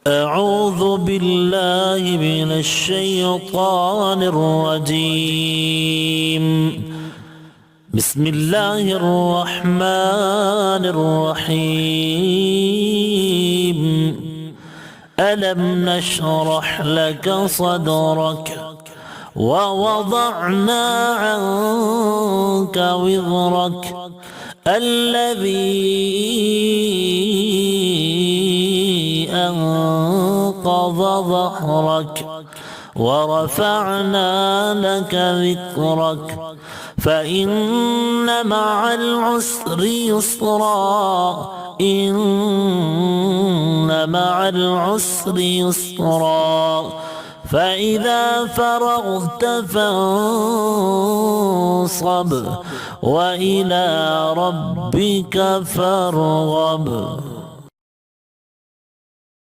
أعوذ بالله من الشيطان الرجيم. بسم الله الرحمن الرحيم. ألم نشرح لك صدرك ووضعنا عنك وزرك الذي أنقض ظهرك ورفعنا لك ذكرك فإن مع العسر يسرا إن مع العسر يسرا فإذا فرغت فانصب وإلى ربك فارغب.